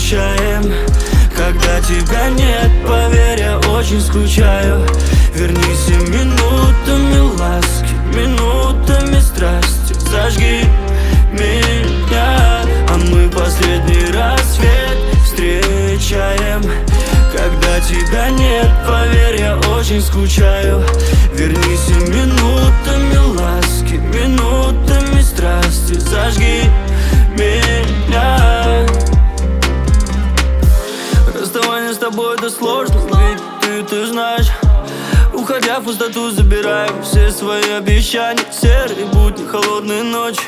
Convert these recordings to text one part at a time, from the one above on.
встречаем. Когда тебя нет, поверь, я очень скучаю. Вернись и минутами ласки, минутами страсти зажги меня, а мы последний рассвет встречаем. Когда тебя нет, поверь, я очень скучаю. Вернись и минутами ласки, минутами страсти зажги меня. Расставание с тобой это сложно, ведь ты знаешь. Уходя в пустоту, забираю все свои обещания. Серые будни, холодные ночи,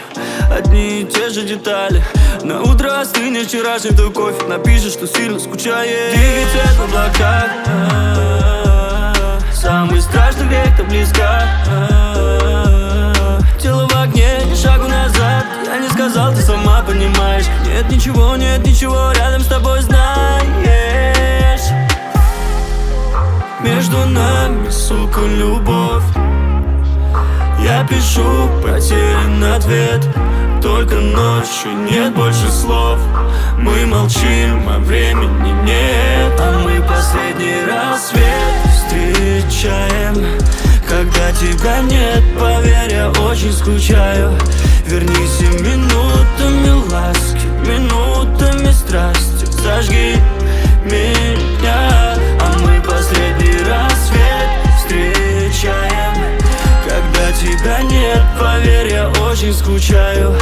одни и те же детали. На утро остынет вчерашний твой кофе. Напишешь, что сильно скучаешь. Двигай цвет в облаках. Самый страшный грех, ты близка. Тело в огне, ни шагу назад. Я не сказал, ты сама понимаешь. Нет ничего, рядом с тобой знаешь. Между нами, сука, любовь. Я пишу потерян ответ. Только ночью нет больше слов. Мы молчим, а времени нет. А мы последний рассвет встречаем. Когда тебя нет, поверь, я очень скучаю. Вернись и минутами ласки, минутами страсти зажги меня, а мы последний рассвет встречаем. Когда тебя нет, поверь, я очень скучаю.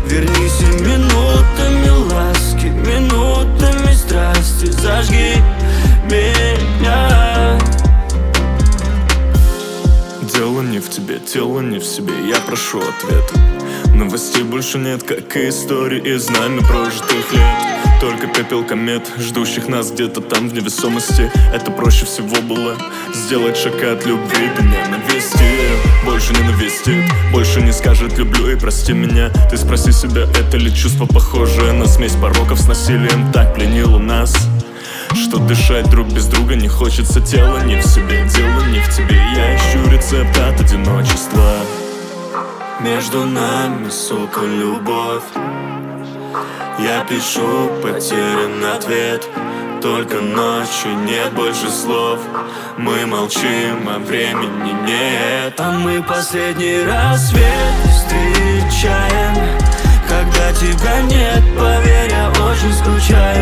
Вернись и минутами ласки, минутами страсти зажги меня. Дело не в тебе, тело не в себе, я прошу ответа. Новостей больше нет, как и истории из нами прожитых лет. Только пепел комет, ждущих нас где-то там в невесомости. Это проще всего было сделать шаг от любви. Меня навестит, больше не навестит, больше не скажет люблю и прости меня. Ты спроси себя, это ли чувство похожее на смесь пороков с насилием так пленило нас, что дышать друг без друга не хочется. Тело не в себе, дело не в тебе. Я ищу рецепт от одиночества. Между нами, сука, любовь. Я пишу потерян ответ. Только ночью нет больше слов. Мы молчим, а времени нет. А мы последний рассвет встречаем. Когда тебя нет, поверь, я очень скучаю.